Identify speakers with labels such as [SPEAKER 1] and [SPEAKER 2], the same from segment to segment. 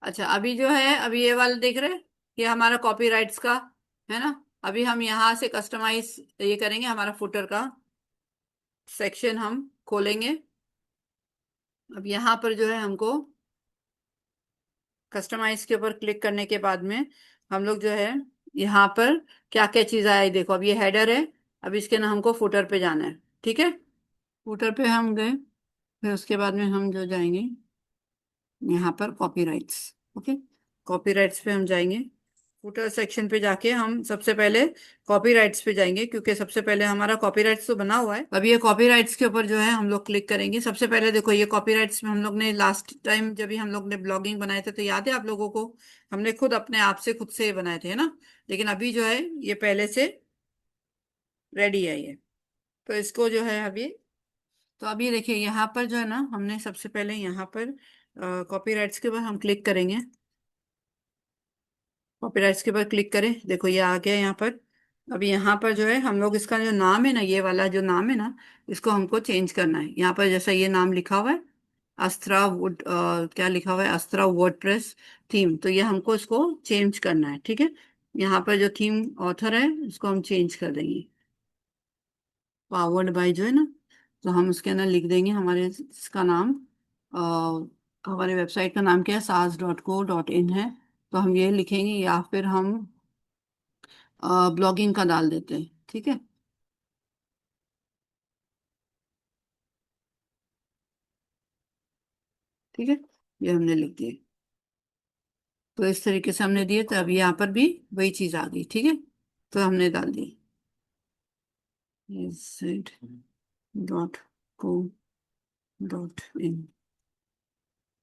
[SPEAKER 1] अच्छा, अभी जो है, अभी ये वाला देख रहे हैं, ये हमारा कॉपीराइट्स का है ना। अभी हम यहाँ से कस्टमाइज ये करेंगे, हमारा फुटर का सेक्शन हम खोलेंगे। अब यहाँ पर जो है हमको कस्टमाइज के ऊपर क्लिक करने के बाद में हम लोग जो है यहाँ पर क्या क्या चीज आया है देखो। अब ये हेडर है, अब इसके ना हमको फुटर पे जाना है। ठीक है, फुटर पे हम गए, फिर उसके बाद में हम जो जाएंगे यहाँ पर कॉपीराइट्स। ओके, कॉपीराइट्स पे हम जाएंगे। फुटर सेक्शन पे जाके हम सबसे पहले कॉपीराइट्स पे जाएंगे, क्योंकि सबसे पहले हमारा कॉपीराइट्स तो बना हुआ है। अब ये कॉपीराइट्स के ऊपर जो है हम लोग क्लिक करेंगे। सबसे पहले देखो, ये कॉपीराइट्स में हम लोग ने लास्ट टाइम जब भी हम लोग ने ब्लॉगिंग बनाए थे, तो याद है आप लोगों को, हमने खुद अपने आप से खुद से बनाए थे, है ना। लेकिन अभी जो है ये पहले से रेडी है ये, तो इसको जो है अभी, तो अभी देखिए यहाँ पर जो है ना, हमने सबसे पहले यहाँ पर कॉपीराइट्स के ऊपर हम क्लिक करेंगे। कॉपीराइट्स के ऊपर क्लिक करें, देखो ये आ गया यहाँ पर। अभी यहाँ पर जो है हम लोग इसका जो नाम है ना, ये वाला जो नाम है ना, इसको हमको चेंज करना है। यहाँ पर जैसा ये नाम लिखा हुआ है, अस्त्रा वुड, क्या लिखा हुआ है, अस्त्रा वर्डप्रेस थीम, तो ये हमको इसको चेंज करना है। ठीक है, यहाँ पर जो थीम ऑथर है इसको हम चेंज कर देंगे, पावर्ड बाय जो है ना, तो हम उसके अंदर लिख देंगे हमारे इसका नाम। हमारे वेबसाइट का नाम क्या है, sas.co.in है, तो हम ये लिखेंगे, या फिर हम ब्लॉगिंग का डाल देते हैं। ठीक है, ठीक है, ये हमने लिख दिए। तो इस तरीके से हमने दिए, तो अब यहाँ पर भी वही चीज आ गई। ठीक है, तो हमने डाल दी z.co.in।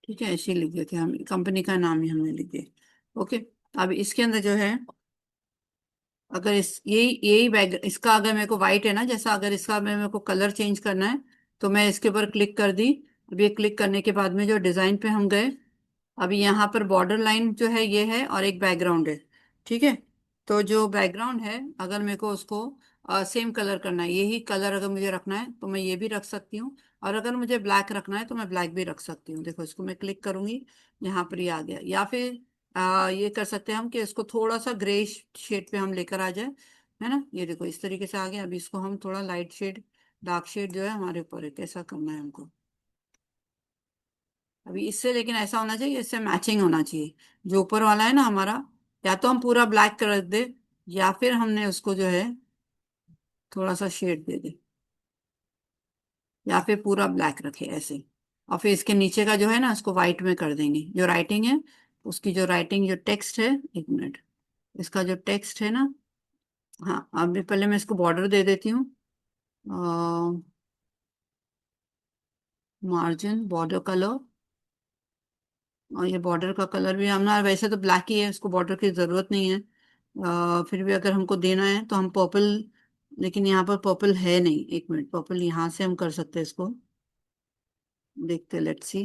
[SPEAKER 1] ठीक है, ऐसे ही लिख देते हैं हम, कंपनी का नाम ही हमने लिख दिया। ओके, अब इसके अंदर जो है, अगर इस यही यही बैक इसका अगर मेरे को वाइट है ना, जैसा अगर इसका मेरे को कलर चेंज करना है, तो मैं इसके ऊपर क्लिक कर दी। अब ये क्लिक करने के बाद में जो डिजाइन पे हम गए, अभी यहाँ पर बॉर्डर लाइन जो है ये है, और एक बैकग्राउंड है। ठीक है, तो जो बैकग्राउंड है, अगर मेरे को उसको सेम कलर करना है, यही कलर अगर मुझे रखना है, तो मैं ये भी रख सकती हूँ। और अगर मुझे ब्लैक रखना है, तो मैं ब्लैक भी रख सकती हूँ। देखो, इसको मैं क्लिक करूंगी, यहाँ पर ये आ गया। या फिर ये कर सकते हैं हम कि इसको थोड़ा सा ग्रे शेड पे हम लेकर आ जाए, है ना। ये देखो इस तरीके से आ गया। अभी इसको हम थोड़ा लाइट शेड, डार्क शेड जो है हमारे ऊपर है, कैसा करना है हमको। अभी इससे, लेकिन ऐसा होना चाहिए, इससे मैचिंग होना चाहिए। जो ऊपर वाला है ना हमारा, या तो हम पूरा ब्लैक कर दे, या फिर हमने उसको जो है थोड़ा सा शेड दे दे, या फिर पूरा ब्लैक रखे ऐसे। और फिर इसके नीचे का जो है ना, इसको व्हाइट में कर देंगे। जो राइटिंग है, उसकी जो राइटिंग, जो टेक्स्ट है, एक मिनट, इसका जो टेक्स्ट है ना, हाँ, अभी पहले मैं इसको बॉर्डर दे देती हूँ। मार्जिन, बॉर्डर कलर, और ये बॉर्डर का कलर भी हम ना, वैसे तो ब्लैक ही है, इसको बॉर्डर की जरूरत नहीं है। फिर भी अगर हमको देना है तो हम पर्पल, लेकिन यहाँ पर पर्पल है नहीं। एक मिनट, पर्पल यहाँ से हम कर सकते हैं इसको, देखते, लेट्स सी।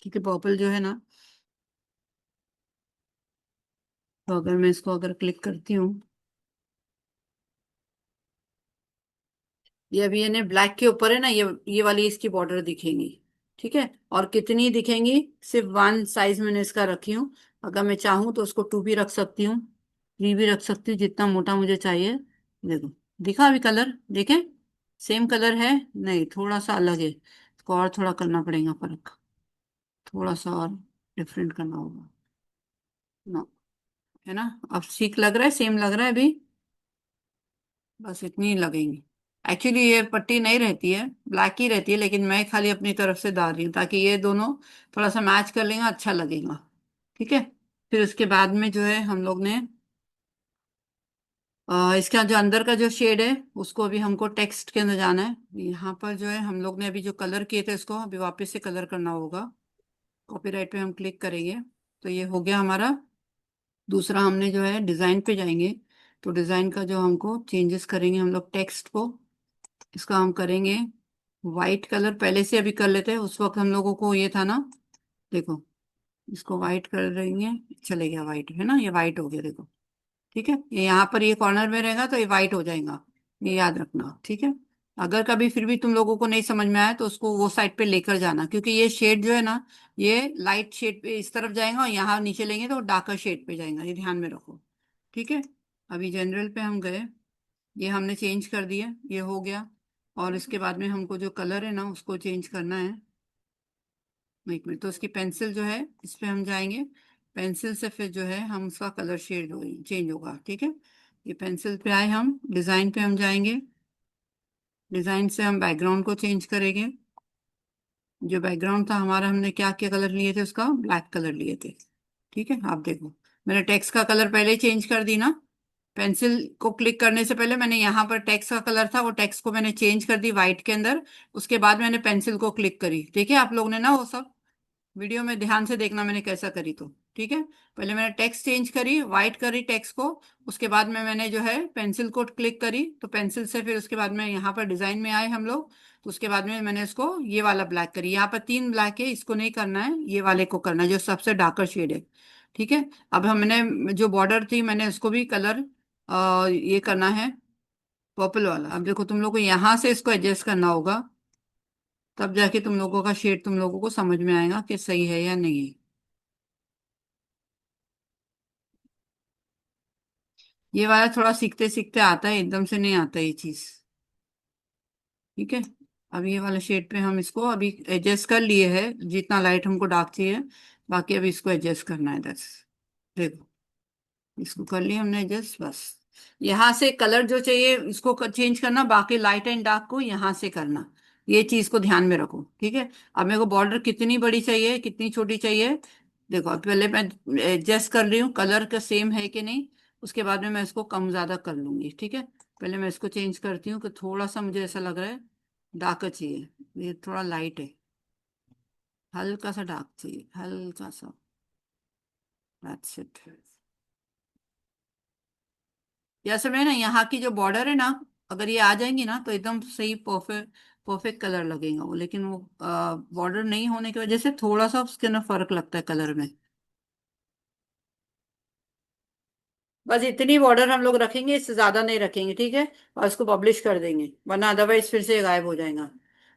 [SPEAKER 1] क्योंकि पर्पल जो है ना, तो अगर मैं इसको अगर क्लिक करती हूँ, ये अभी यानी ब्लैक के ऊपर है ना, ये वाली इसकी बॉर्डर दिखेंगी। ठीक है, और कितनी दिखेंगी, सिर्फ वन साइज मैंने इसका रखी हूँ। अगर मैं चाहूँ तो उसको टू भी रख सकती हूँ, थ्री भी रख सकती हूँ, जितना मोटा मुझे चाहिए। देखो, दिखा अभी कलर, देखें, सेम कलर है, नहीं थोड़ा सा अलग है, इसको और थोड़ा करना पड़ेगा फर्क, थोड़ा सा और डिफरेंट करना होगा ना, है ना। अब ठीक लग रहा है, सेम लग रहा है अभी, बस इतनी ही लगेंगी। एक्चुअली ये पट्टी नहीं रहती है, ब्लैक ही रहती है, लेकिन मैं खाली अपनी तरफ से डाल रही हूँ ताकि ये दोनों थोड़ा सा मैच कर लेंगे, अच्छा लगेगा। ठीक है, फिर उसके बाद में जो है हम लोग ने इसका जो अंदर का जो शेड है, उसको अभी हमको टेक्स्ट के अंदर जाना है। यहाँ पर जो है हम लोग ने अभी जो कलर किए थे, इसको अभी वापस से कलर करना होगा। कॉपीराइट पे हम क्लिक करेंगे, तो ये हो गया हमारा। दूसरा हमने जो है डिजाइन पे जाएंगे, तो डिजाइन का जो हमको चेंजेस करेंगे हम लोग, टेक्स्ट को, इसका हम करेंगे वाइट कलर। पहले से अभी कर लेते हैं, उस वक्त हम लोगों को ये था ना, देखो, इसको वाइट कर देंगे, चले गया वाइट, है ना, ये वाइट हो गया देखो। ठीक है, ये यहाँ पर ये कॉर्नर में रहेगा तो ये वाइट हो जाएगा, ये याद रखना। ठीक है, अगर कभी फिर भी तुम लोगों को नहीं समझ में आया तो उसको वो साइड पे लेकर जाना, क्योंकि ये शेड जो है ना, ये लाइट शेड पे इस तरफ जाएगा और यहाँ नीचे लेंगे तो डार्कर शेड पे जाएगा, ये ध्यान में रखो। ठीक है। अभी जनरल पे हम गए, ये हमने चेंज कर दिया, ये हो गया। और इसके बाद में हमको जो कलर है ना उसको चेंज करना है। एक मिनट, तो उसकी पेंसिल जो है इस पे हम जाएंगे, पेंसिल से फिर जो है हम उसका कलर शेड चेंज होगा। ठीक है। ये पेंसिल पे आए, हम डिजाइन पे हम जाएंगे, डिजाइन से हम बैकग्राउंड को चेंज करेंगे। जो बैकग्राउंड था हमारा, हमने क्या क्या कलर लिए थे, उसका ब्लैक कलर लिए थे। ठीक है। आप देखो, मैंने टेक्स्ट का कलर पहले ही चेंज कर दी ना, पेंसिल को क्लिक करने से पहले मैंने यहाँ पर टेक्स्ट का कलर था, वो टेक्स्ट को मैंने चेंज कर दी व्हाइट के अंदर। उसके बाद मैंने पेंसिल को क्लिक करी। ठीक है, आप लोगों ने ना वो सब वीडियो में ध्यान से देखना मैंने कैसा करी तो। ठीक है। पहले मैंने टेक्स्ट चेंज करी, वाइट करी टेक्स्ट को। उसके बाद में मैंने जो है पेंसिल को क्लिक करी, तो पेंसिल से फिर उसके बाद में यहाँ पर डिजाइन में आए हम लोग। तो उसके बाद में मैंने इसको ये वाला ब्लैक करी, यहाँ पर तीन ब्लैक है, इसको नहीं करना है, ये वाले को करना है जो सबसे डार्कर शेड है। ठीक है। अब हमने जो बॉर्डर थी मैंने उसको भी कलर ये करना है, पर्पल वाला। अब देखो तुम लोग को यहाँ से इसको एडजस्ट करना होगा, तब जाके तुम लोगों का शेड तुम लोगों को समझ में आएगा कि सही है या नहीं है। ये वाला थोड़ा सीखते सीखते आता है, एकदम से नहीं आता ये चीज। ठीक है। अब ये वाला शेड पे हम इसको अभी एडजस्ट कर लिए है, जितना लाइट हमको डार्क चाहिए। बाकी अभी इसको एडजस्ट करना है, दस। देखो, इसको कर लिया हमने एडजस्ट, बस। यहाँ से कलर जो चाहिए इसको चेंज करना, बाकी लाइट एंड डार्क को यहाँ से करना। ये चीज को ध्यान में रखो। ठीक है। अब मेरे को बॉर्डर कितनी बड़ी चाहिए कितनी छोटी चाहिए, देखो अब पहले मैं एडजस्ट कर रही हूँ कलर का सेम है कि नहीं। उसके बाद में मैं इसको कम ज्यादा कर लूंगी। ठीक है। पहले मैं इसको चेंज करती हूँ कि थोड़ा सा मुझे ऐसा लग रहा है डार्क चाहिए, ये थोड़ा लाइट है, हल्का सा डार्क चाहिए, हल्का सा। That's it. या समय ना यहाँ की जो बॉर्डर है ना, अगर ये आ जाएंगी ना तो एकदम सही परफेक्ट परफेक्ट कलर लगेगा वो, लेकिन वो बॉर्डर नहीं होने की वजह से थोड़ा सा उसके ना फर्क लगता है कलर में। बस इतनी बॉर्डर हम लोग रखेंगे, इससे ज्यादा नहीं रखेंगे। ठीक है। और इसको पब्लिश कर देंगे, वरना अदरवाइज फिर से गायब हो जाएगा।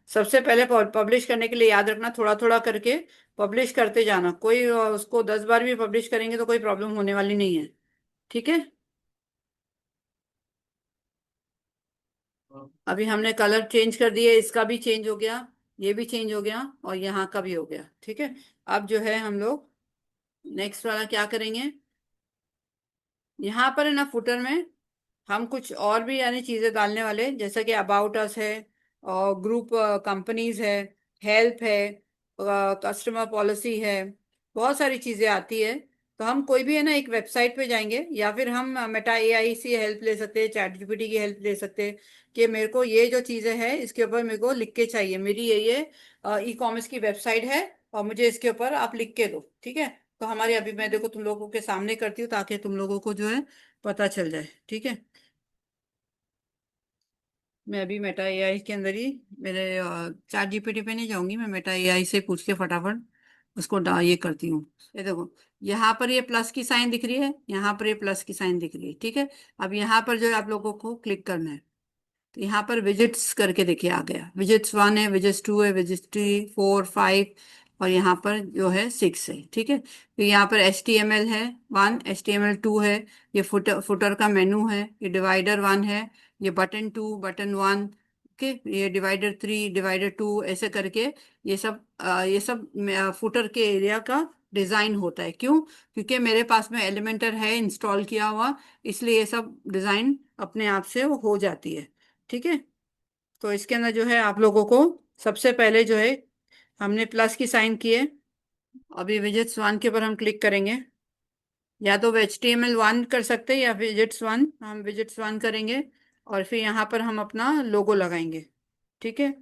[SPEAKER 1] सबसे पहले पब्लिश करने के लिए याद रखना, थोड़ा थोड़ा करके पब्लिश करते जाना। कोई उसको 10 बार भी पब्लिश करेंगे तो कोई प्रॉब्लम होने वाली नहीं है। ठीक है। अभी हमने कलर चेंज कर दिए, इसका भी चेंज हो गया, ये भी चेंज हो गया और यहाँ का भी हो गया। ठीक है। अब जो है हम लोग नेक्स्ट वाला क्या करेंगे, यहाँ पर है ना फुटर में हम कुछ और भी यानी चीजें डालने वाले हैं, जैसा कि अबाउट अस है, और ग्रुप कंपनीज है, हेल्प है, कस्टमर पॉलिसी है, बहुत सारी चीजें आती है। तो हम कोई भी है ना एक वेबसाइट पे जाएंगे, या फिर हम मेटा एआई से हेल्प ले सकते हैं, चैट जीपीटी की हेल्प ले सकते हैं कि मेरे को ये जो चीजें हैं इसके ऊपर मेरे को लिख के चाहिए, मेरी ये ई कॉमर्स की वेबसाइट है और मुझे इसके ऊपर आप लिख के दो। ठीक है। तो हमारी अभी मैं देखो तुम लोगों के सामने करती हूँ ताकि तुम लोगों को जो है पता चल जाए। ठीक है। मैं अभी मेटा एआई के अंदर ही मेरे चैट जीपीटी पे नहीं जाऊंगी, मैं मेटा एआई से पूछ के फटाफट उसको ये करती हूँ। ये देखो, यहाँ पर ये प्लस की साइन दिख रही है, यहाँ पर ये प्लस की साइन दिख रही है। ठीक है। अब यहाँ पर जो है आप लोगों को क्लिक करना है, तो यहाँ पर विजिट्स करके देखिए आ गया, विजिट्स 1 है, विजिट्स 2 है, विजिट्स 3 4 5, और यहाँ पर जो है 6 है। ठीक है। तो यहाँ पर HTML है 1, HTML 2 है, ये फुटर फुटर का मेनू है, ये डिवाइडर 1 है, ये बटन 1 ओके, ये डिवाइडर 3 डिवाइडर 2 ऐसे करके ये सब फुटर के एरिया का डिजाइन होता है। क्यों? क्योंकि मेरे पास में एलिमेंटर है इंस्टॉल किया हुआ, इसलिए ये सब डिजाइन अपने आप से वो हो जाती है। ठीक है। तो इसके अंदर जो है आप लोगों को सबसे पहले जो है हमने प्लस की साइन की है, अभी विजिट्स 1 के ऊपर हम क्लिक करेंगे, या तो HTML 1 कर सकते हैं या विजिट्स 1, हम विजिट्स 1 करेंगे और फिर यहाँ पर हम अपना लोगो लगाएंगे। ठीक है।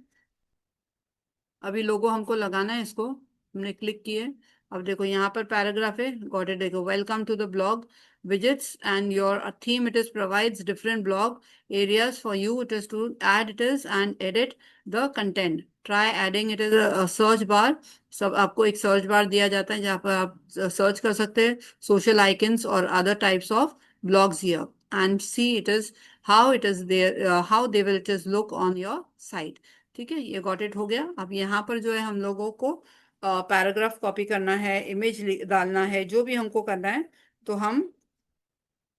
[SPEAKER 1] अभी लोगो हमको लगाना है, इसको हमने क्लिक किए। अब देखो यहाँ पर पैराग्राफ है, गॉट इट, देखो, welcome to the blog widgets and your theme, it is provides different blog areas for you, it is to add it is and edit the content, try adding it is a search bar। सब आपको एक search bar दिया जाता है जहाँ पर आप search कर सकते हैं सोशल आइकन्स और other types of blogs here. and see it is how it is there, how they will it is look on your site। ठीक है, ये गॉट इट हो गया। अब यहाँ पर जो है हम लोगों को पैराग्राफ कॉपी करना है, इमेज डालना है, जो भी हमको करना है, तो हम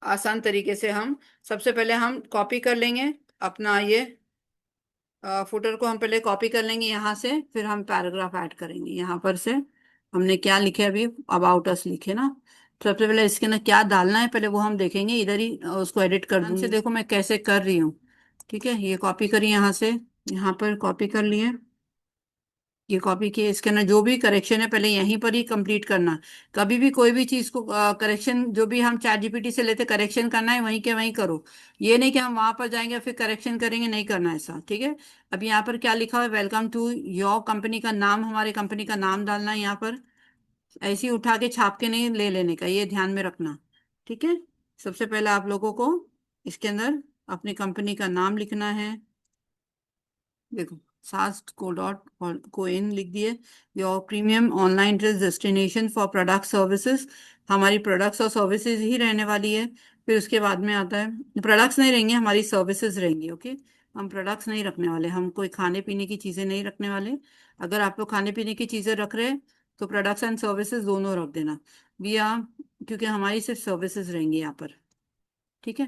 [SPEAKER 1] आसान तरीके से हम सबसे पहले हम कॉपी कर लेंगे अपना ये फुटर को हम पहले कॉपी कर लेंगे यहाँ से, फिर हम पैराग्राफ ऐड करेंगे। यहाँ पर से हमने क्या लिखे अभी, अबाउट अस लिखे ना। सबसे पहले इसके अंदर क्या डालना है पहले वो हम देखेंगे, इधर ही उसको एडिट कर दूंगी। से देखो मैं कैसे कर रही हूँ। ठीक है, ये कॉपी करी यहाँ से, यहाँ पर कॉपी कर लिए, ये कॉपी किए। इसके अंदर जो भी करेक्शन है पहले यहीं पर ही कंप्लीट करना। कभी भी कोई भी चीज को करेक्शन जो भी हम चैट जीपीटी से लेते करेक्शन करना है वहीं के वहीं करो। ये नहीं कि हम वहां पर जाएंगे फिर करेक्शन करेंगे, नहीं करना ऐसा। ठीक है, अब यहाँ पर क्या लिखा हुआ है, वेलकम टू योर कंपनी का नाम, हमारे कंपनी का नाम डालना है यहाँ पर। ऐसे ही उठा के छाप के नहीं ले लेने का, ये ध्यान में रखना। ठीक है, सबसे पहले आप लोगों को इसके अंदर अपनी कंपनी का नाम लिखना है। देखो, सास्ट को डॉट को इन लिख दिए। Your premium online destination for product services, हमारी प्रोडक्ट्स और सर्विसेज ही रहने वाली है। फिर उसके बाद में आता है, प्रोडक्ट्स नहीं रहेंगे, हमारी सर्विसेज रहेंगी। ओके, हम प्रोडक्ट्स नहीं रखने वाले, हम कोई खाने पीने की चीज़ें नहीं रखने वाले। अगर आप लोग खाने पीने की चीज़ें रख रहे हैं तो प्रोडक्ट्स एंड सर्विसेज दोनों रख देना। वी आर, क्योंकि हमारी सिर्फ सर्विसेज रहेंगी यहाँ पर। ठीक है,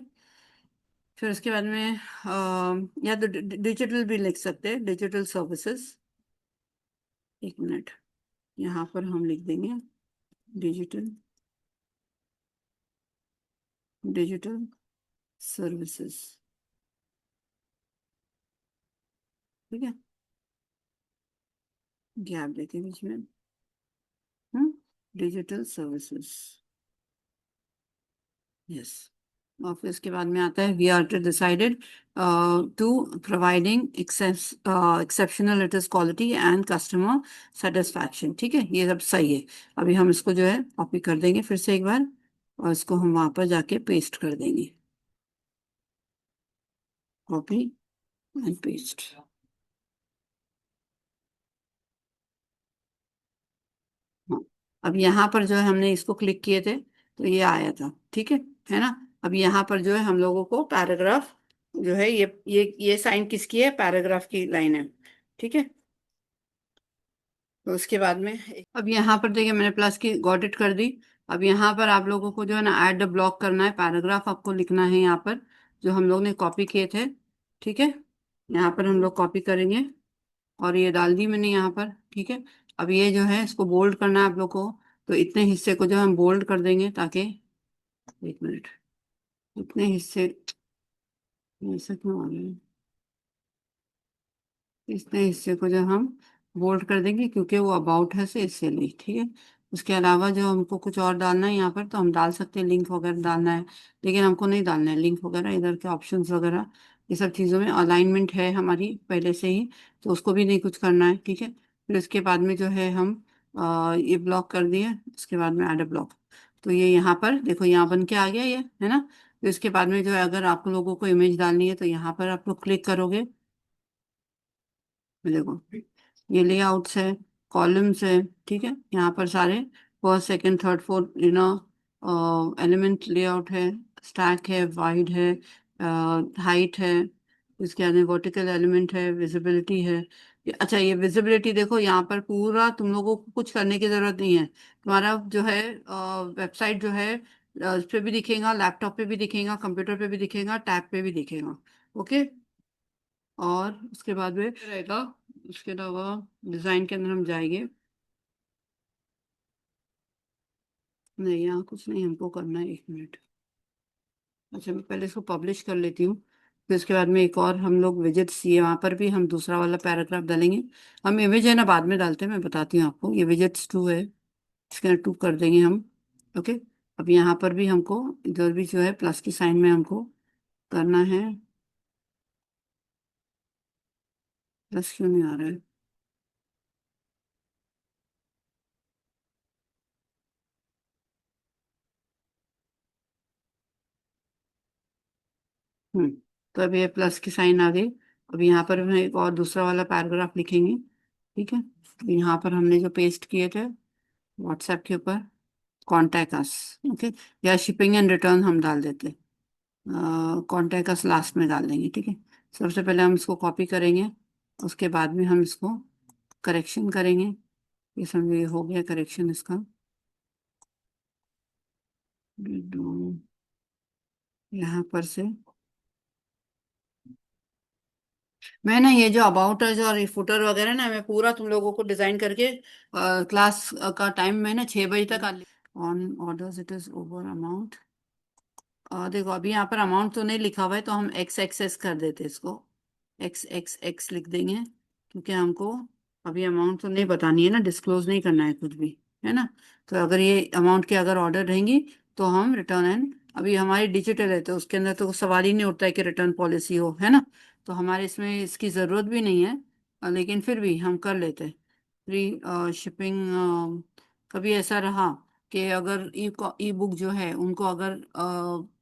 [SPEAKER 1] फिर उसके बाद में या तो डिजिटल भी लिख सकते हैं, डिजिटल सर्विसेज। एक मिनट, यहाँ पर हम लिख देंगे डिजिटल, डिजिटल सर्विसेज। ठीक है, गैप देते बीच में, डिजिटल सर्विसेज, यस। और फिर उसके बाद में आता है we are to decided to providing exceptional latest quality and customer satisfaction. ठीक है, ये सब सही है। अभी हम इसको जो है कॉपी कर देंगे फिर से एक बार, और इसको हम वहां पर जाके पेस्ट कर देंगे, कॉपी एंड पेस्ट। हाँ, अब यहाँ पर जो है हमने इसको क्लिक किए थे तो ये आया था। ठीक है ना। अब यहाँ पर जो है हम लोगों को पैराग्राफ जो है, ये साइन किसकी है, पैराग्राफ की लाइन है। ठीक है, तो उसके बाद में अब यहाँ पर देखिए मैंने प्लस की गॉट इट कर दी। अब यहाँ पर आप लोगों को जो है ना ऐड द ब्लॉक करना है, पैराग्राफ आपको लिखना है यहाँ पर जो हम लोग ने कॉपी किए थे। ठीक है, यहाँ पर हम लोग कॉपी करेंगे और ये डाल दी मैंने यहाँ पर। ठीक है, अब ये जो है इसको बोल्ड करना है आप लोग को, तो इतने हिस्से को जो हम बोल्ड कर देंगे ताकि, एक मिनट, इतने हिस्से ऐसा क्यों आ रहे हैं, इतने हिस्से को जो हम बोल्ड कर देंगे क्योंकि वो अबाउट है से इससे नहीं। ठीक है, उसके अलावा जो हमको कुछ और डालना है यहाँ पर तो हम डाल सकते हैं, लिंक वगैरह डालना है, लेकिन हमको नहीं डालना है लिंक वगैरह, इधर के ऑप्शंस वगैरह ये सब चीज़ों में अलाइनमेंट है हमारी पहले से ही, तो उसको भी नहीं कुछ करना है। ठीक है, फिर उसके बाद में जो है हम ये ब्लॉक कर दिए, उसके बाद में ऐड अ ब्लॉक, तो ये यहाँ पर देखो यहाँ बन के आ गया ये, है ना। तो इसके बाद में जो है अगर आप लोगों को इमेज डालनी है तो यहाँ पर आप लोग क्लिक करोगे, देखो ये लेआउट्स है, कॉलम्स है। ठीक है, यहाँ पर सारे first second third fourth element layout है, स्टैक है, वाइड है, हाइट है, इसके आगे वर्टिकल एलिमेंट है, विजिबिलिटी है। अच्छा, ये विजिबिलिटी देखो यहाँ पर पूरा तुम लोगों को कुछ करने की जरूरत नहीं है, तुम्हारा जो है वेबसाइट जो है उस पे भी दिखेगा, लैपटॉप पे भी दिखेगा, कंप्यूटर पे भी दिखेगा, टैब पे भी दिखेगा। ओके, और उसके बाद में रहेगा, उसके अलावा डिजाइन के अंदर हम जाएंगे, नहीं यहाँ कुछ नहीं हमको करना है, एक मिनट। अच्छा, मैं पहले इसको पब्लिश कर लेती हूँ, फिर उसके बाद में एक और हम लोग विजिट्स, ये वहाँ पर भी हम दूसरा वाला पैराग्राफ डालेंगे। हम इमेज है ना बाद में डालते हैं, मैं बताती हूँ आपको। ये विजिट्स 2 है, इसके अंदर 2 कर देंगे हम। ओके, अब यहाँ पर भी हमको इधर भी जो है प्लस की साइन में हमको करना है, प्लस क्यों नहीं आ रहा है। हम्म, तो अब ये प्लस की साइन आ गई। अब यहाँ पर हम एक और दूसरा वाला पैराग्राफ लिखेंगे। ठीक है, तो यहाँ पर हमने जो पेस्ट किए थे व्हाट्सएप के ऊपर, कॉन्टैक्ट अस। ओके, या शिपिंग एंड रिटर्न हम डाल देते। कॉन्टैक्ट अस लास्ट में डाल देंगे, ठीक है। सबसे पहले हम इसको कॉपी करेंगे, उसके बाद में हम इसको करेक्शन करेंगे। ये समझो ये हो गया करेक्शन इसका। यहाँ पर से मैं ना ये जो अबाउट अस और फुटर वगैरह ना, मैं पूरा तुम लोगों को डिजाइन करके क्लास का टाइम में ना 6 बजे तक on orders it is over amount. देखो अभी यहाँ पर अमाउंट तो नहीं लिखा हुआ है, तो हम एक्स एक्स कर देते इसको, एक्स एक्स एक्स लिख देंगे, क्योंकि हमको अभी अमाउंट तो नहीं बतानी है ना, डिस्क्लोज नहीं करना है कुछ भी, है ना। तो अगर ये अमाउंट के अगर ऑर्डर रहेंगी तो हम रिटर्न एंड, अभी हमारी डिजिटल है तो उसके अंदर तो सवाल ही नहीं उठता है कि रिटर्न पॉलिसी हो, है ना। तो हमारे इसमें इसकी ज़रूरत भी नहीं है, लेकिन फिर भी हम कर लेते हैं। Free shipping. कभी ऐसा रहा कि अगर ई बुक जो है उनको अगर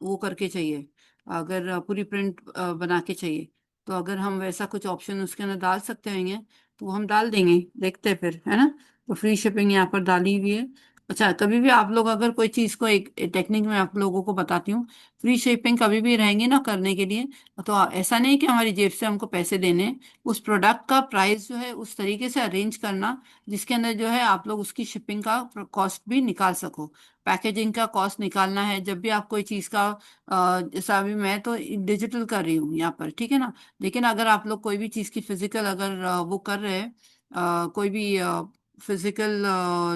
[SPEAKER 1] वो करके चाहिए, अगर पूरी प्रिंट बना के चाहिए, तो अगर हम वैसा कुछ ऑप्शन उसके अंदर डाल सकते हैं तो वो हम डाल देंगे, देखते हैं फिर, है ना। तो फ्री शिपिंग यहाँ पर डाली हुई है। अच्छा, कभी भी आप लोग अगर कोई चीज़ को एक टेक्निक में आप लोगों को बताती हूँ, फ्री शिपिंग कभी भी रहेंगे ना करने के लिए, तो ऐसा नहीं कि हमारी जेब से हमको पैसे देने हैं। उस प्रोडक्ट का प्राइस जो है उस तरीके से अरेंज करना जिसके अंदर जो है आप लोग उसकी शिपिंग का कॉस्ट भी निकाल सको, पैकेजिंग का कॉस्ट निकालना है जब भी आप कोई चीज़ का जैसा अभी मैं तो डिजिटल कर रही हूँ यहाँ पर, ठीक है ना। लेकिन अगर आप लोग कोई भी चीज़ की फिजिकल अगर वो कर रहे हैं, कोई भी फिजिकल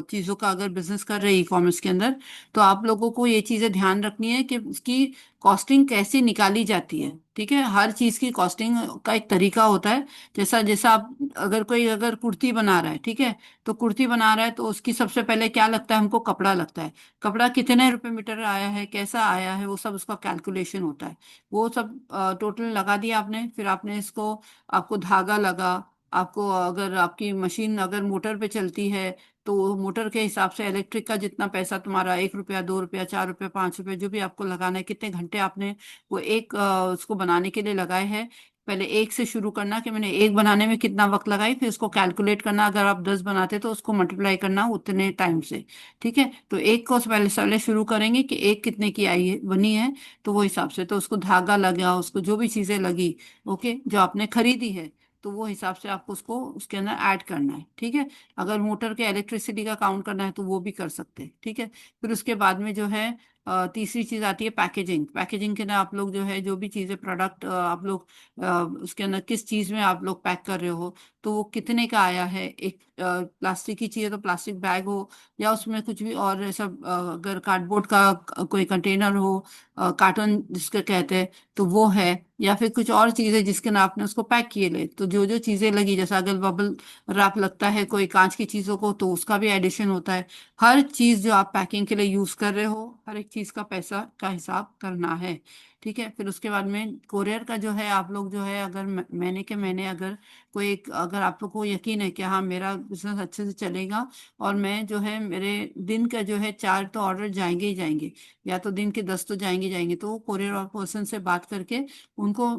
[SPEAKER 1] चीज़ों का अगर बिजनेस कर रहे हैं ई कॉमर्स के अंदर, तो आप लोगों को ये चीज़ें ध्यान रखनी है कि उसकी कॉस्टिंग कैसे निकाली जाती है, ठीक है। हर चीज़ की कॉस्टिंग का एक तरीका होता है। जैसा जैसा आप अगर कोई अगर कुर्ती बना रहा है, ठीक है, तो कुर्ती बना रहा है तो उसकी सबसे पहले क्या लगता है हमको, कपड़ा लगता है। कपड़ा कितने रुपए मीटर आया है, कैसा आया है, वो सब उसका कैलकुलेशन होता है। वो सब टोटल लगा दिया आपने, फिर आपने इसको, आपको धागा लगा, आपको अगर आपकी मशीन अगर मोटर पे चलती है तो वो मोटर के हिसाब से इलेक्ट्रिक का जितना पैसा तुम्हारा, 1 रुपया, 2 रुपया, 4 रुपया, 5 रुपया, जो भी आपको लगाना है, कितने घंटे आपने वो एक उसको बनाने के लिए लगाए हैं। पहले एक से शुरू करना कि मैंने एक बनाने में कितना वक्त लगाई, फिर उसको कैलकुलेट करना, अगर आप 10 बनाते तो उसको मल्टीप्लाई करना उतने टाइम से, ठीक है। तो एक को पहले पहले शुरू करेंगे कि एक कितने की आई है, बनी है, तो वो हिसाब से तो उसको धागा लगा, उसको जो भी चीजें लगी, ओके, जो आपने खरीदी है, तो वो हिसाब से आपको उसको उसके अंदर ऐड करना है, ठीक है। अगर मोटर के इलेक्ट्रिसिटी का काउंट करना है तो वो भी कर सकते हैं, ठीक है। फिर उसके बाद में जो है तीसरी चीज आती है पैकेजिंग। पैकेजिंग के अंदर आप लोग जो है जो भी चीजें प्रोडक्ट आप लोग उसके अंदर किस चीज में आप लोग पैक कर रहे हो, तो वो कितने का आया है। एक प्लास्टिक की चीज है तो प्लास्टिक बैग हो, या उसमें कुछ भी और ऐसा अगर कार्डबोर्ड का कोई कंटेनर हो, कार्टन जिसके कहते हैं, तो वो है, या फिर कुछ और चीज है जिसके नाम आपने उसको पैक किए ले, तो जो जो चीजें लगी, जैसा अगर बबल रैप लगता है कोई कांच की चीजों को, तो उसका भी एडिशन होता है। हर चीज जो आप पैकिंग के लिए यूज कर रहे हो, हर एक चीज का पैसा का हिसाब करना है, ठीक है। फिर उसके बाद में कोरियर का जो है आप लोग जो है अगर महीने के महीने अगर कोई अगर आप लोग को यकीन है कि हाँ मेरा बिजनेस अच्छे से चलेगा, और मैं जो है मेरे दिन का जो है 4 तो ऑर्डर जाएंगे ही जाएंगे, या तो दिन के 10 तो जाएंगे जाएंगे, तो कोरियर पर्सन से बात करके उनको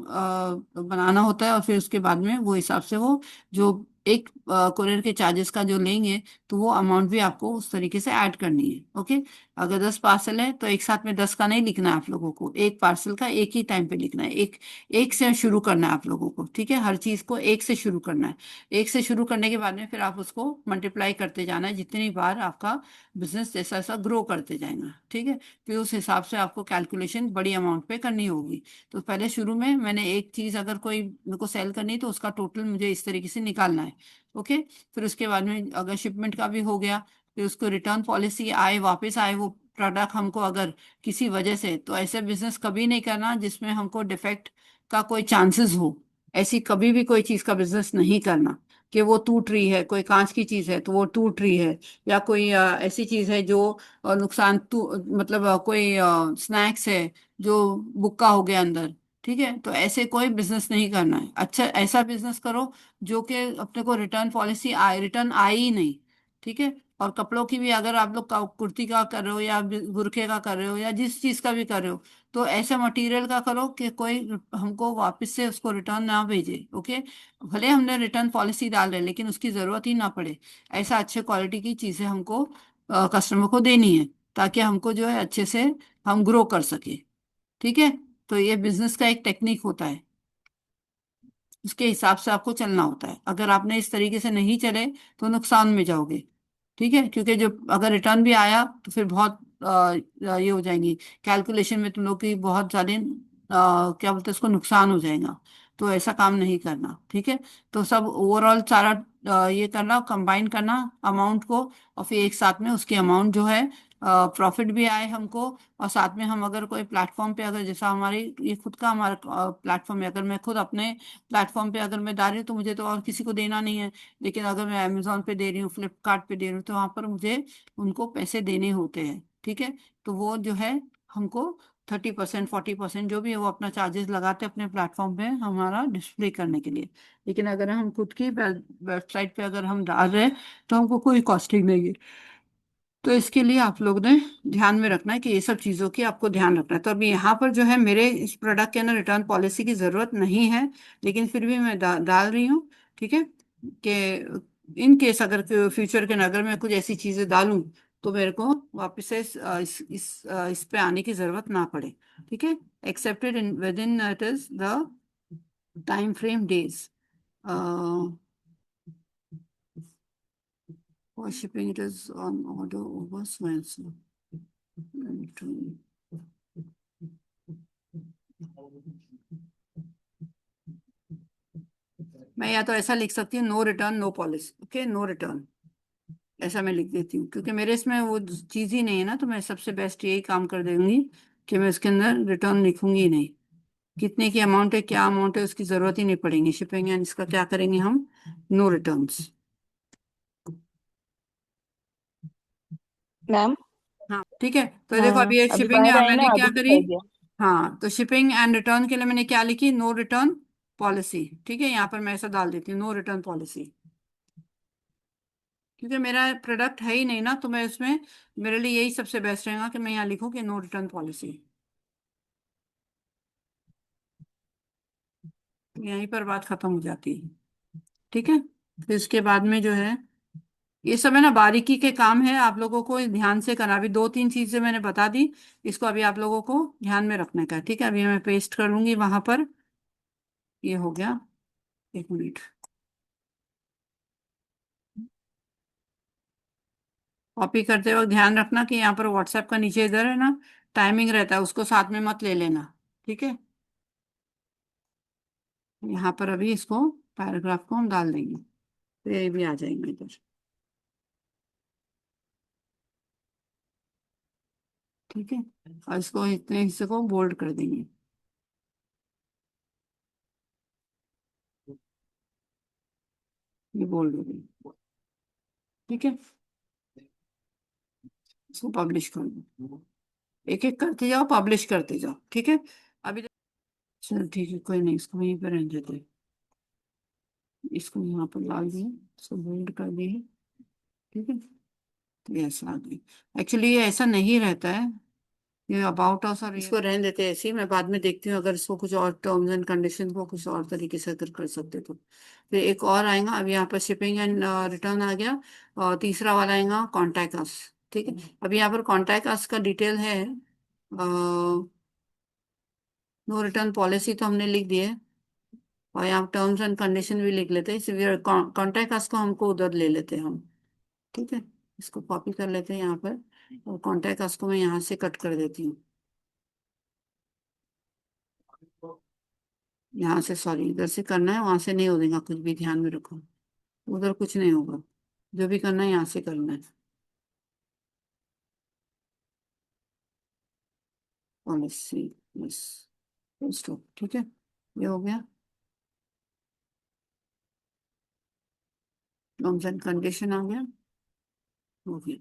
[SPEAKER 1] बनाना होता है, और फिर उसके बाद में वो हिसाब से वो जो एक कोरियर के चार्जेस का जो लेंगे, तो वो अमाउंट भी आपको उस तरीके से ऐड करनी है, ओके। अगर 10 पार्सल है तो एक साथ में 10 का नहीं लिखना है आप लोगों को, एक पार्सल का एक ही टाइम पे लिखना है, एक एक से शुरू करना है आप लोगों को, ठीक है। हर चीज को एक से शुरू करना है। एक से शुरू करने के बाद में फिर आप उसको मल्टीप्लाई करते जाना है, जितनी बार आपका बिजनेस जैसा जैसा ग्रो करते जाएगा, ठीक है। फिर उस हिसाब से आपको कैलकुलेशन बड़ी अमाउंट पे करनी होगी। तो पहले शुरू में मैंने एक चीज अगर कोई मेरे को सेल करनी है तो उसका टोटल मुझे इस तरीके से निकालना है, ओके। फिर उसके बाद में अगर शिपमेंट का भी हो गया, फिर उसको रिटर्न पॉलिसी आए, वापस आए वो प्रोडक्ट हमको अगर किसी वजह से, तो ऐसे बिजनेस कभी नहीं करना जिसमें हमको डिफेक्ट का कोई चांसेस हो। ऐसी कभी भी कोई चीज का बिजनेस नहीं करना कि वो टूट रही है, कोई कांच की चीज है तो वो टूट रही है, या कोई ऐसी चीज है जो नुकसान मतलब कोई स्नैक्स है जो बुक्का हो गया अंदर, ठीक है। तो ऐसे कोई बिजनेस नहीं करना है। अच्छा, ऐसा बिजनेस करो जो कि अपने को रिटर्न पॉलिसी आए, रिटर्न आई ही नहीं, ठीक है। और कपड़ों की भी अगर आप लोग कुर्ती का कर रहे हो या बुरखे का कर रहे हो या जिस चीज का भी कर रहे हो, तो ऐसे मटेरियल का करो कि कोई हमको वापस से उसको रिटर्न ना भेजे, ओके। भले हमने रिटर्न पॉलिसी डाल रहे हैं लेकिन उसकी जरूरत ही ना पड़े। ऐसा अच्छे क्वालिटी की चीजें हमको कस्टमर को देनी है, ताकि हमको जो है अच्छे से हम ग्रो कर सके, ठीक है। तो ये बिजनेस का एक टेक्निक होता है, उसके हिसाब से आपको चलना होता है। अगर आपने इस तरीके से नहीं चले तो नुकसान में जाओगे। ठीक है, क्योंकि जो अगर रिटर्न भी आया तो फिर बहुत ये हो जाएंगी कैलकुलेशन में तुम लोग की बहुत ज्यादा क्या बोलते हैं उसको, नुकसान हो जाएगा। तो ऐसा काम नहीं करना, ठीक है। तो सब ओवरऑल सारा ये करना, कंबाइन करना अमाउंट को, और फिर एक साथ में उसकी अमाउंट जो है प्रॉफिट भी आए हमको। और साथ में हम अगर कोई प्लेटफॉर्म पे, अगर जैसा हमारी ये खुद का हमारा प्लेटफॉर्म है, अगर मैं खुद अपने प्लेटफॉर्म पे अगर मैं डाल रही हूँ तो मुझे तो और किसी को देना नहीं है। लेकिन अगर मैं अमेजोन पे दे रही हूँ, फ्लिपकार्ट पे दे रही हूँ, तो वहां पर मुझे उनको पैसे देने होते हैं। ठीक है, तो वो जो है हमको 30%, 40% जो भी है वो अपना चार्जेस लगाते हैं अपने प्लेटफॉर्म पे हमारा डिस्प्ले करने के लिए। लेकिन अगर हम खुद की वेबसाइट पे अगर हम डाल रहे हैं तो हमको कोई कॉस्टिंग नहीं है। तो इसके लिए आप लोग ने ध्यान में रखना है कि ये सब चीज़ों की आपको ध्यान रखना है। तो अभी यहाँ पर जो है मेरे इस प्रोडक्ट के अंदर रिटर्न पॉलिसी की ज़रूरत नहीं है, लेकिन फिर भी मैं डाल रही हूँ। ठीक है, कि इन केस अगर फ्यूचर के अगर मैं कुछ ऐसी चीज़ें डालूं तो मेरे को वापस से इस पे आने की ज़रूरत ना पड़े। ठीक है, accepted in with in it is the time frame days for shipping it is on order over so and so. मैं या तो ऐसा लिख सकती हूँ, no return no policy. Okay, no return ऐसा मैं लिख देती हूँ, क्योंकि मेरे इसमें वो चीज ही नहीं है ना। तो मैं सबसे बेस्ट यही काम कर दूंगी कि मैं इसके अंदर रिटर्न लिखूंगी ही नहीं। कितने की अमाउंट है, क्या अमाउंट है, उसकी जरूरत ही नहीं पड़ेगी। शिपिंग एंड इसका क्या करेंगे हम, नो रिटर्न्स।
[SPEAKER 2] मैम।
[SPEAKER 1] हाँ ठीक है, तो देखो
[SPEAKER 2] हाँ,
[SPEAKER 1] अभी एक
[SPEAKER 2] अभी
[SPEAKER 1] शिपिंग
[SPEAKER 2] बाहर आए
[SPEAKER 1] मैंने
[SPEAKER 2] ना,
[SPEAKER 1] क्या
[SPEAKER 2] अभी
[SPEAKER 1] करी।
[SPEAKER 2] दिखाई दिया।
[SPEAKER 1] हाँ, तो शिपिंग एंड रिटर्न के लिए मैंने क्या लिखी, नो रिटर्न पॉलिसी। ठीक है, यहाँ पर मैं ऐसा डाल देती हूँ, नो रिटर्न पॉलिसी। क्योंकि मेरा प्रोडक्ट है ही नहीं ना, तो मैं उसमें, मेरे लिए यही सबसे बेस्ट रहेगा कि मैं यहाँ लिखूँ कि नो रिटर्न पॉलिसी। यहीं पर बात खत्म हो जाती है। ठीक है, फिर इसके बाद में जो है ये सब है ना बारीकी के काम है, आप लोगों को ध्यान से करना। अभी दो तीन चीजें मैंने बता दी, इसको अभी आप लोगों को ध्यान में रखने का है। ठीक है, अभी मैं पेस्ट कर लूंगी वहां पर। ये हो गया, एक मिनट। कॉपी करते वक्त ध्यान रखना कि यहाँ पर व्हाट्सएप का नीचे इधर है ना टाइमिंग रहता है, उसको साथ में मत ले लेना। ठीक है, यहाँ पर अभी इसको पैराग्राफ को हम डाल देंगे, तो ये भी आ जाएंगे इधर। ठीक है, और इसको इतने हिस्से को बोल्ड कर देंगे। ये बोल्ड हो गई। ठीक है, इसको पब्लिश कर दो, एक एक करते जाओ, पब्लिश करते जाओ। ठीक है, अभी चलो ठीक है, कोई नहीं, इसको वहीं पर रहने देते हैं। इसको यहाँ पर डाल दिए, इसको बोल्ड कर दिए। ठीक है, तो ये ऐसा आ गई। एक्चुअली ये ऐसा नहीं रहता है, ये अबाउट अस, और इसको रहने देते हैं ऐसे ही। मैं बाद में देखती हूँ अगर इसको कुछ और टर्म्स एंड कंडीशन को कुछ और तरीके से अगर कर सकते तो। फिर एक और आएगा, अब यहाँ पर शिपिंग एंड रिटर्न आ गया, और तीसरा वाला आएगा कॉन्टैक्ट अस। ठीक है, अब यहाँ पर कॉन्टैक्ट अस का डिटेल है, नो रिटर्न पॉलिसी तो हमने लिख दी है, और यहाँ टर्म्स एंड कंडीशन भी लिख लेते हैं। इसलिए कॉन्टैक्ट अस को हमको उधर ले लेते हैं हम। ठीक है, इसको कॉपी कर लेते हैं यहाँ पर, और कॉन्टैक्ट अस को मैं यहाँ से कट कर देती हूँ। यहाँ से, सॉरी, इधर से करना है, वहां से नहीं हो देगा कुछ भी, ध्यान में रखो। उधर कुछ नहीं होगा, जो भी करना है यहाँ से करना है। पॉलिसी, बस, स्टॉप। ठीक है, ये हो गया, टर्म्स एंड कंडीशन आ गया, हो गया।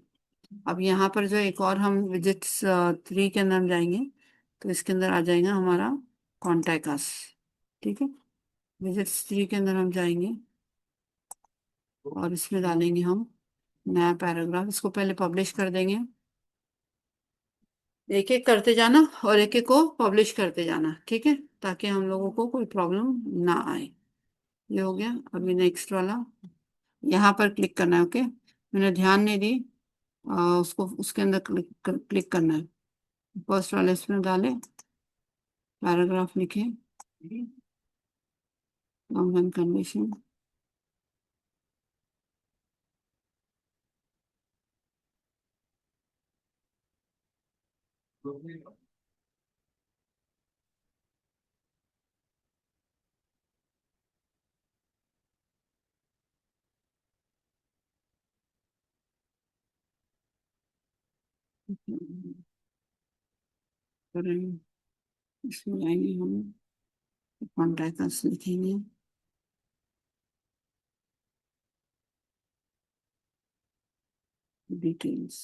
[SPEAKER 1] अब यहाँ पर जो एक और हम विजिट्स 3 के अंदर हम जाएंगे, तो इसके अंदर आ जाएगा हमारा कॉन्टैक्ट अस। ठीक है, विजिट्स 3 के अंदर हम जाएंगे, और इसमें डालेंगे हम नया पैराग्राफ। इसको पहले पब्लिश कर देंगे, एक एक करते जाना और एक एक को पब्लिश करते जाना। ठीक है, ताकि हम लोगों को कोई प्रॉब्लम ना आए। ये हो गया, अभी नेक्स्ट वाला यहाँ पर क्लिक करना है। ओके, मैंने ध्यान नहीं दी, उसको उसके अंदर क्लिक करना है। फर्स्ट वाले इसमें डाले, पैराग्राफ लिखे, टर्म्स एंड कंडीशन। करें, इसमें जाएंगे हम, कॉन्टैक्ट लिखेंगे, डिटेल्स।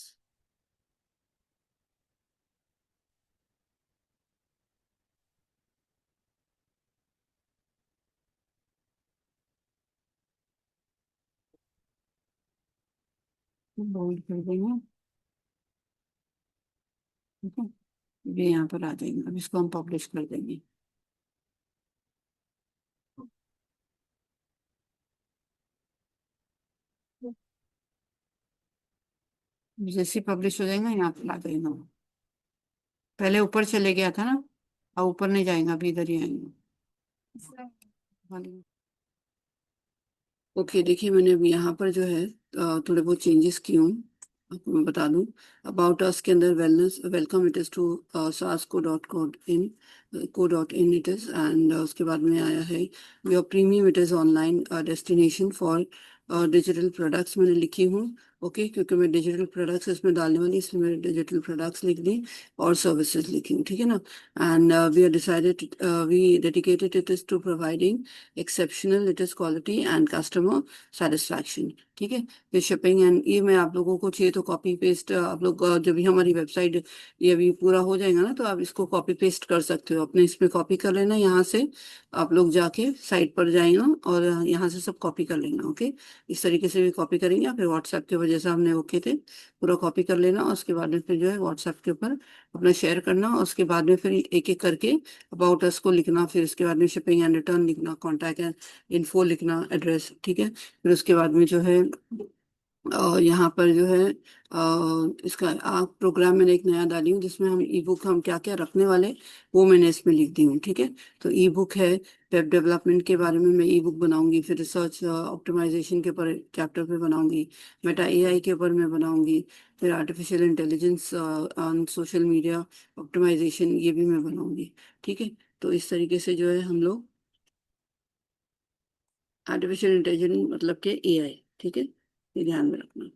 [SPEAKER 1] बोल्ड कर देंगे, ठीक है। ये यहाँ पर आ जाएंगे, अब इसको हम पब्लिश कर देंगे। जैसे पब्लिश हो जाएगा यहाँ पर आ जाएगा। पहले ऊपर चले गया था ना, अब ऊपर नहीं जाएगा, अभी इधर ही आएंगे। ओके, देखिए मैंने अभी यहाँ पर जो है थोड़े बहुत चेंजेस किए हूँ, आपको मैं बता दूँ। अबाउट अस के अंदर wellness welcome it is to सास को dot in it is, and उसके बाद में आया है your premium it is online destination for digital products, मैंने लिखी हूँ। ओके, क्योंकि मैं डिजिटल प्रोडक्ट्स इसमें डालने वाली, इसलिए मैंने डिजिटल प्रोडक्ट्स लिख दी और सर्विसेज लिखी हूँ, ठीक है ना। And we are decided, we dedicated it is to providing exceptional it is quality and customer satisfaction, ठीक है। फिर शिपिंग एंड, ये मैं आप लोगों को चाहिए तो कॉपी पेस्ट, आप लोग जब भी हमारी वेबसाइट ये अभी पूरा हो जाएगा ना, तो आप इसको कॉपी पेस्ट कर सकते हो, अपने इसमें कॉपी कर लेना, यहाँ से आप लोग जाके साइट पर जाएंगे और यहाँ से सब कॉपी कर लेना। ओके, इस तरीके से भी कॉपी करेंगे, या फिर व्हाट्सएप के वजह से हमने ओके थे, पूरा कॉपी कर लेना और उसके बाद में फिर जो है व्हाट्सएप के ऊपर अपना शेयर करना, और उसके बाद में फिर एक एक करके अबाउट अस को लिखना, फिर उसके बाद में शिपिंग एंड रिटर्न लिखना, कॉन्टैक्ट एंड इन्फो लिखना, एड्रेस, ठीक है। फिर उसके बाद में जो है और यहाँ पर जो है इसका आप प्रोग्राम मैंने एक नया डाली हूँ, जिसमें हम ई बुक हम क्या क्या रखने वाले वो मैंने इसमें लिख दी हूँ, ठीक है। तो ई बुक है, वेब डेवलपमेंट के बारे में मैं ई बुक बनाऊंगी, फिर रिसर्च ऑप्टिमाइजेशन के ऊपर चैप्टर पे बनाऊंगी, मेटा एआई के ऊपर मैं बनाऊंगी, फिर artificial intelligence on social media optimisation ये भी मैं बनाऊंगी, ठीक है। तो इस तरीके से जो है हम लोग आर्टिफिशियल इंटेलिजेंस मतलब के एआई, ठीक है, ये ध्यान में रखना।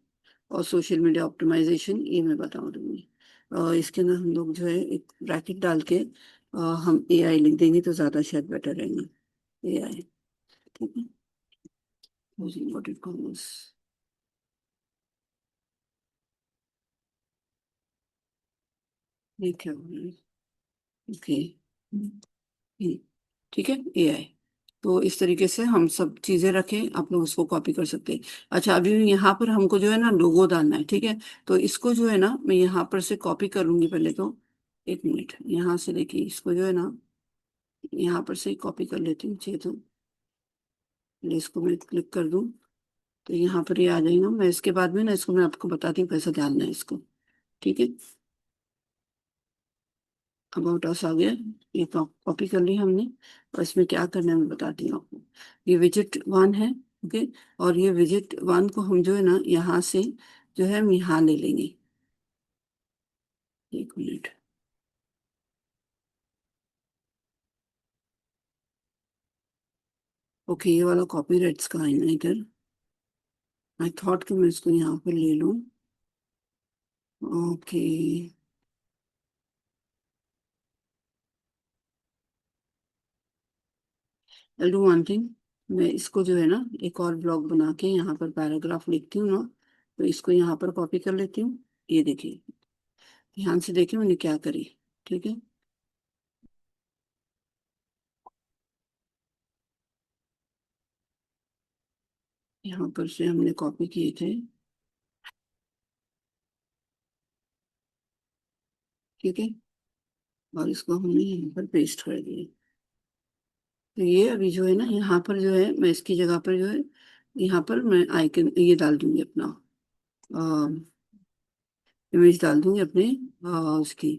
[SPEAKER 1] और सोशल मीडिया ऑप्टिमाइजेशन ये मैं बता दूंगी। और इसके अंदर हम लोग जो है एक ब्रैकेट डाल के हम एआई लिख देंगे तो ज्यादा शायद बेटर रहेगा, एआई, ठीक है। इंपॉर्टेंट कॉमर्स, ये क्या हो रहा है, ओके, ठीक है, एआई। तो इस तरीके से हम सब चीजें रखें, आप लोग उसको कॉपी कर सकते हैं। अच्छा, अभी यहाँ पर हमको जो है ना लोगो डालना है, ठीक है। तो इसको जो है ना मैं यहाँ पर से कॉपी करूंगी पहले तो, एक मिनट, यहाँ से देखिए इसको जो है ना यहाँ पर से कॉपी कर लेती हूँ, चाहिए तो पहले इसको मैं क्लिक कर दूं, तो यहाँ पर ये आ जाएगा। मैं इसके बाद में ना इसको मैं आपको बताती हूँ कैसे डालना है इसको, ठीक है। अबाउट अस आ गया, ये कॉपी कर ली हमने, और इसमें क्या करना है मैं बताती हूँ आपको। ये विजिट वन है, ओके, और ये विजिट वन को हम जो है ना यहाँ से जो है हम यहाँ ले लेंगे, एक मिनट। ओके, ये वाला कॉपी राइट्स का है ना इधर, आई थॉट कि मैं इसको यहाँ पर ले लूँ। Okay, I do one thing, मैं इसको जो है ना एक और ब्लॉग बना के यहाँ पर पैराग्राफ लिखती हूँ ना, तो इसको यहाँ पर कॉपी कर लेती हूँ। ये देखिए, ध्यान से देखिए मैंने क्या करी, ठीक है। यहाँ पर से हमने कॉपी किए थे, ठीक है, और इसको हमने यहाँ पर पेस्ट कर दिया। तो ये अभी जो है ना यहाँ पर जो है मैं इसकी जगह पर जो है यहाँ पर मैं आइकन ये डाल दूंगी अपना इमेज डाल दूंगी अपने उसकी,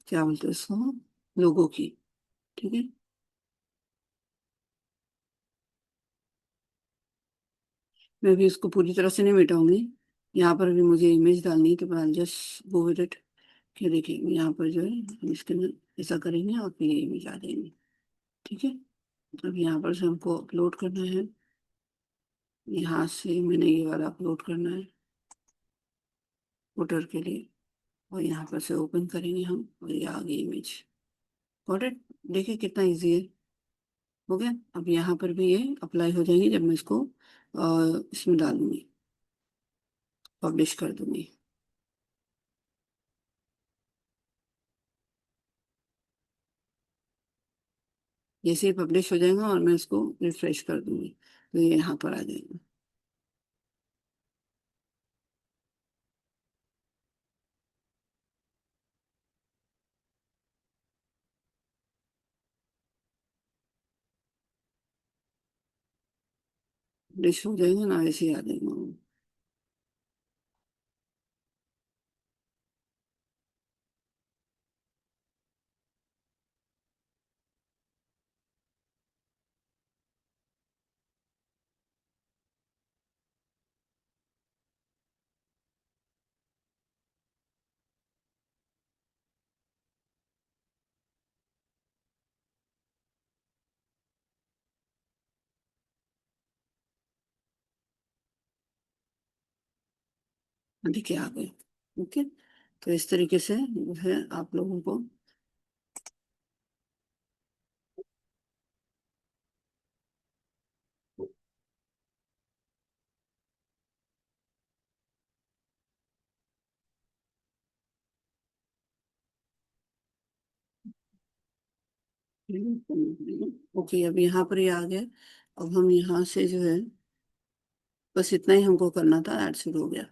[SPEAKER 1] क्या बोलते हैं उसको, लोगों की। ठीक है, मैं भी इसको पूरी तरह से नहीं मिटाऊंगी। यहाँ पर भी मुझे इमेज डालनी है, तो मैं जस्ट गो विद इट। कि देखिए यहाँ पर जो है हम इसके अंदर ऐसा करेंगे और फिर ये इमेज आ जाएंगी। ठीक है, अब यहाँ पर से हमको अपलोड करना है। यहाँ से मैंने ये वाला अपलोड करना है फुटर के लिए, और यहाँ पर से ओपन करेंगे हम, और ये आ गई इमेज। Got it. देखिए कितना इजी है। हो गया। अब यहाँ पर भी ये अप्लाई हो जाएंगे जब मैं इसको इसमें डालूंगी, पब्लिश कर दूंगी। जैसे ही पब्लिश हो जाएगा और मैं इसको रिफ्रेश कर दूंगी, तो ये यहाँ पर आ जाएगा। पब्लिश हो जाएगा ना, ऐसे ही आ जाएगा। देखिए आ गए। ओके, तो इस तरीके से जो है आप लोगों को ओके, अब यहाँ पर ये आ गया। अब हम यहाँ से जो है बस इतना ही हमको करना था, ऐड शुरू हो गया।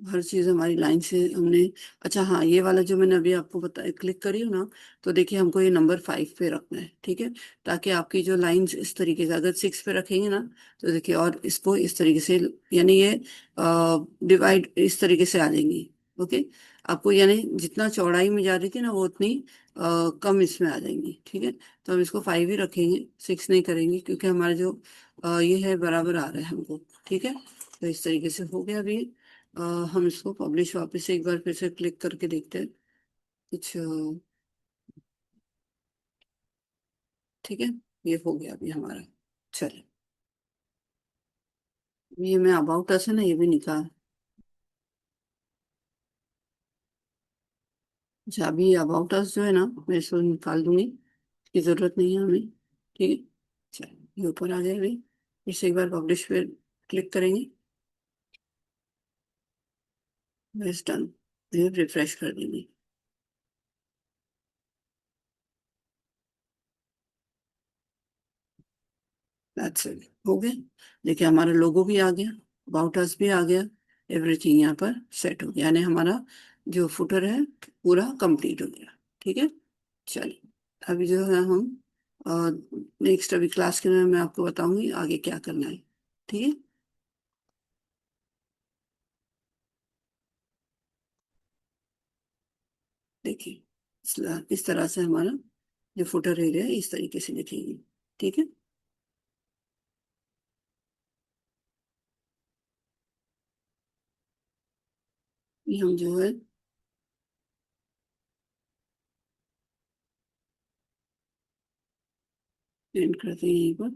[SPEAKER 1] हर चीज हमारी लाइन से हमने। अच्छा हाँ, ये वाला जो मैंने अभी आपको बताया क्लिक करी हो ना, तो देखिए हमको ये नंबर 5 पे रखना है। ठीक है, ताकि आपकी जो लाइंस इस तरीके से, अगर 6 पे रखेंगे ना, तो देखिए और इसको इस तरीके से, यानी ये डिवाइड इस तरीके से आ जाएंगी। ओके, आपको यानी जितना चौड़ाई में जा रही थी ना, वो उतनी कम इसमें आ जाएंगी। ठीक है, तो हम इसको 5 ही रखेंगे, 6 नहीं करेंगे, क्योंकि हमारा जो ये है बराबर आ रहा है हमको। ठीक है, तो इस तरीके से हो गया अभी। अ, हम इसको पब्लिश वापस से एक बार फिर से क्लिक करके देखते हैं कुछ। ठीक है, ये हो गया अभी हमारा। चलिए, ये मैं अबाउट अस है ना, ये भी निकाल। अच्छा, अभी अबाउट अस जो है ना, मैं इसको निकाल दूंगी, इसकी जरूरत नहीं है हमें। ठीक है, चलिए ये ऊपर आ गया अभी। फिर से एक बार पब्लिश पे क्लिक करेंगे, बस डन। ये रिफ्रेश कर देंगे। दैट्स इट, हो गया। देखिए हमारा लोगो भी आ गया, अबाउट अस भी आ गया, एवरीथिंग यहाँ पर सेट हो गया, यानी हमारा जो फुटर है पूरा कंप्लीट हो गया। ठीक है, चलिए अभी जो है हम नेक्स्ट अभी क्लास के में मैं आपको बताऊंगी आगे क्या करना है। ठीक है, देखिए इस तरह से हमारा जो फुटर एरिया है इस तरीके से दिखेगी। ठीक है, ये हम जो है एंड करते हैं यहीं पर।